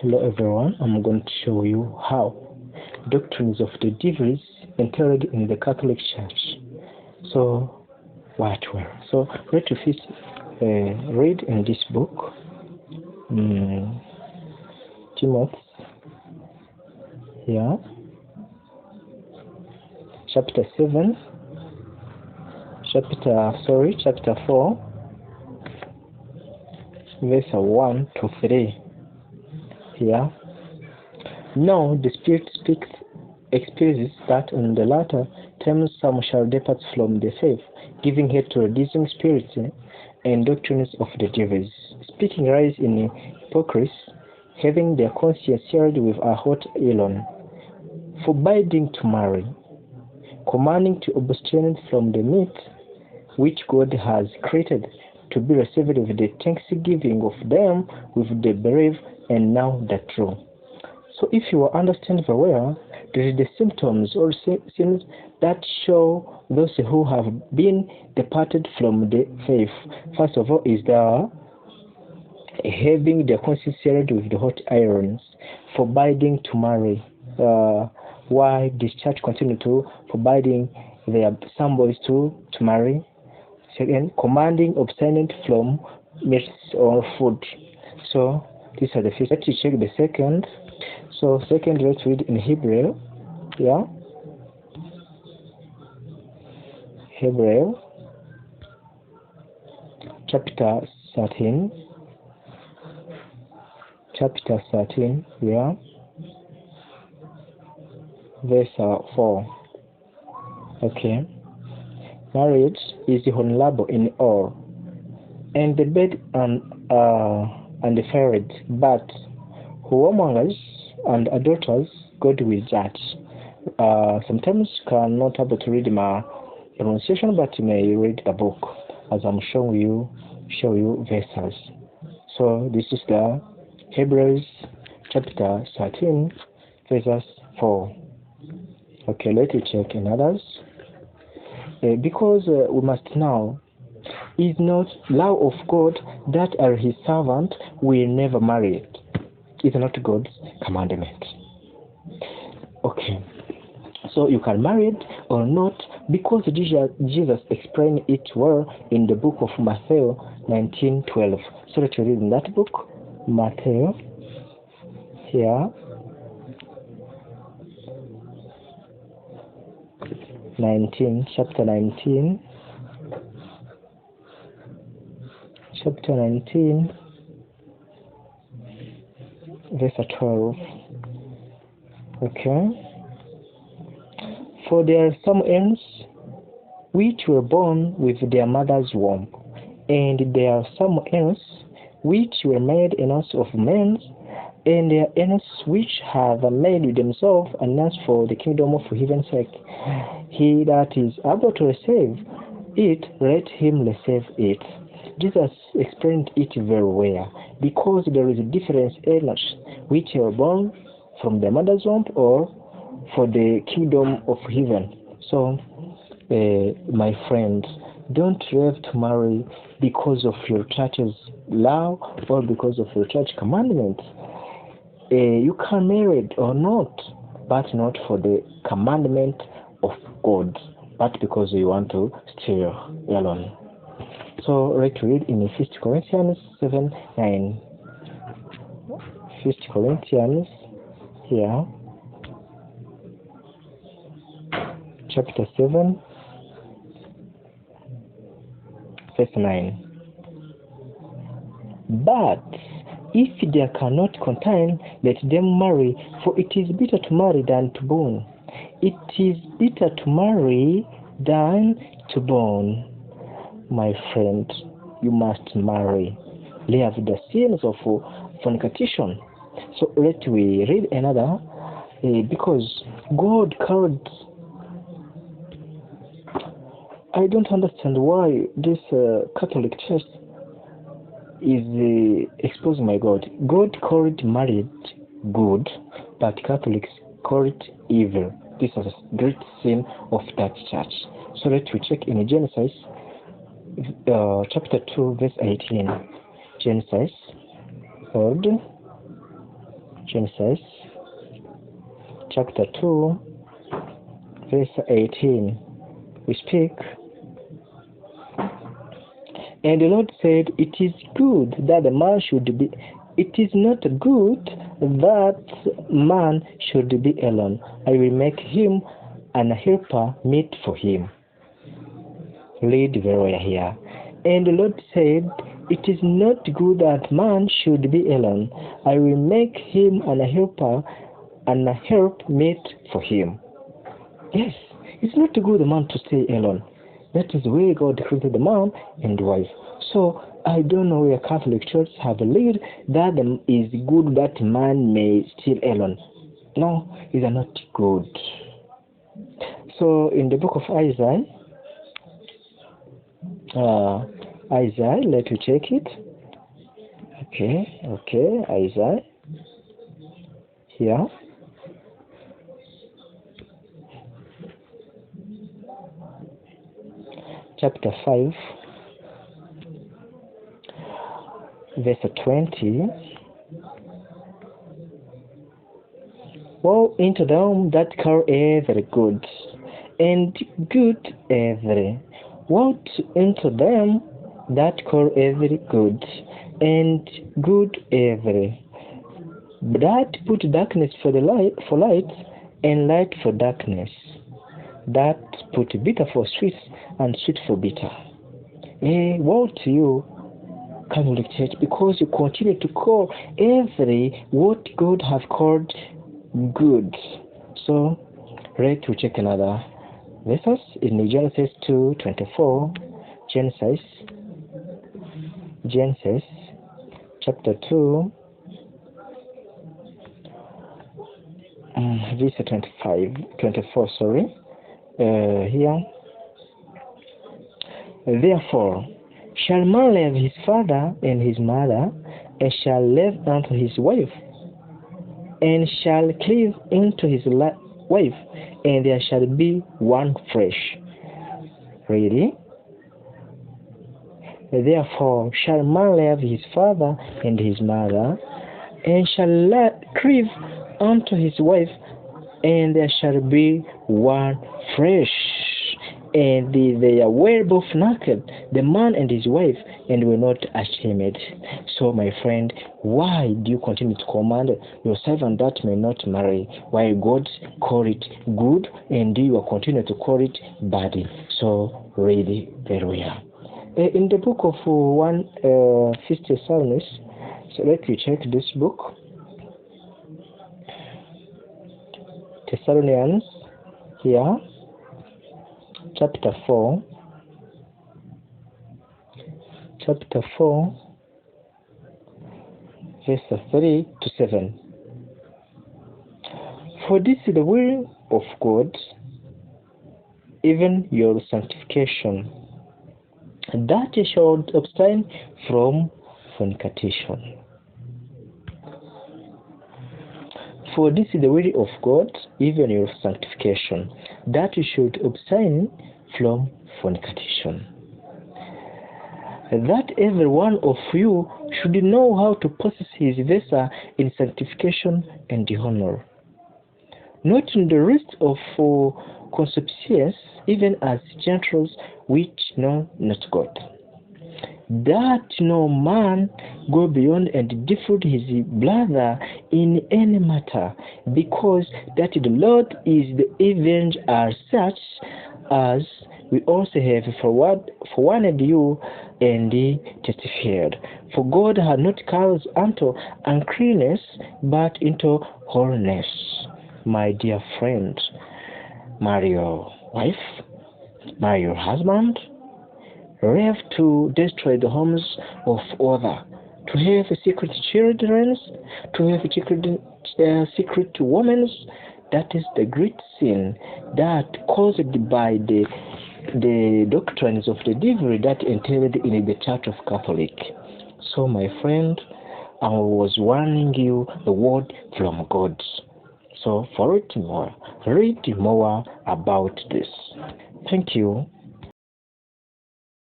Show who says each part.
Speaker 1: Hello everyone, I'm going to show you how Doctrines of the Devils entered in the Catholic Church. So, what were? So, let us first read in this book, Timothy, chapter 7, chapter 4, verse 1 to 3. Now the Spirit expresses that in the latter times some shall depart from the faith, giving heed to seducing spirits and doctrines of the devils, speaking lies in hypocrisy, having their conscience seared with a hot iron, forbidding to marry, commanding to abstain from the meat which God has created, to be received with the thanksgiving of them with the belief and now the true. So if you understand very well, there is the symptoms or signs that show those who have been departed from the faith. First of all is the having their conscience seared with the hot irons, forbidding to marry. Why this church continue to forbidding some boys to marry? Second, commanding abstinence from meat or food. So these are the first. Let's check the second. So second, let's read in Hebrew. Hebrew chapter 13. Verse 4. Okay. Marriage is honorable in all, and the bed undefiled, but whoremongers and adulterers God will judge. Sometimes cannot able to read my pronunciation, but you may read the book as I'm show you verses. So this is the Hebrews chapter 13 verses 4. Okay, let me check in others. Because we must know, is not law of God that are his servant will never marry it. It's not God's commandment. Okay, so you can marry it or not, because Jesus explained it well in the book of Matthew 19:12. So let's read in that book, Matthew, chapter 19, verse 12. Okay. For there are some ants which were born with their mother's womb, and there are some ants which were made in us of men, and there are ants which have made themselves an ants for the kingdom of heaven's sake. He that is able to receive it, let him receive it. Jesus explained it very well, because there is a difference in us which are born from the mother's womb or for the kingdom of heaven. So, my friends, don't have to marry because of your church's law or because of your church commandment. You can marry it or not, but not for the commandment of God, but because you want to stay alone. So let's read in 1 Corinthians 7:9. 1 Corinthians chapter 7 verse 9. But if they cannot contain, let them marry, for it is better to marry than to burn. It is better to marry than to burn. My friend, you must marry. Leave the sins of fornication. So let we read another, because God called. I don't understand why this Catholic Church is exposing my God. God called marriage good, but Catholics call it evil. This is a great sin of that church. So let we check in Genesis chapter 2 verse 18. Genesis, Lord, Genesis chapter 2, verse 18. We speak, and the Lord said, it is good that the man should be, it is not good that man should be alone. I will make him an helper meet for him. Read very well here. And the Lord said, it is not good that man should be alone. I will make him an helper and a help meet for him. Yes, it's not good the man to stay alone. That is where God created the man and the wife. So I don't know where Catholic Church have read that it is good that man may stay alone. No, it is not good. So in the book of Isaiah, let me check it. Okay, Isaiah. Here. Chapter 5, verse 20. Woe unto them that call every good, and good every. Woe unto them that call every good, and good every. That put darkness for light, and light for darkness. That put bitter for sweet, and sweet for bitter. Woe to you, Catholic Church, because you continue to call every what God has called good. So, let's check another verse in Genesis 2:24. Genesis chapter 2, verse 24. Here. Therefore shall man leave his father and his mother, and shall leave unto his wife, and shall cleave unto his wife, and there shall be one flesh. Really? Therefore shall man leave his father and his mother, and shall cleave unto his wife, and there shall be one flesh. And they were both naked, the man and his wife, and were not ashamed. So, my friend, why do you continue to command your servant that may not marry, while God call it good, and you will continue to call it bad? So, read very well. In the book of 150 Psalms, so let me check this book. Thessalonians, here. Chapter 4, verse 3 to 7. For this is the will of God, even your sanctification, that you should abstain from fornication. For this is the will of God, even your sanctification, that you should abstain from fornication. That every one of you should know how to possess his vessel in sanctification and honor, not in the rest of concupiscence, even as Gentiles which know not God. That no man go beyond and defraud his brother in any matter, because that the Lord is the avenger as such, as we also have forewarned you and testified. For God had not called unto uncleanness, but into holiness. My dear friend, marry your wife, marry your husband. We have to destroy the homes of others, to have secret children, to have secret women. That is the great sin that caused by the doctrines of the devil that entered in the Church of Catholic. So, my friend, I was warning you the word from God. So, for it more, read more about this. Thank you.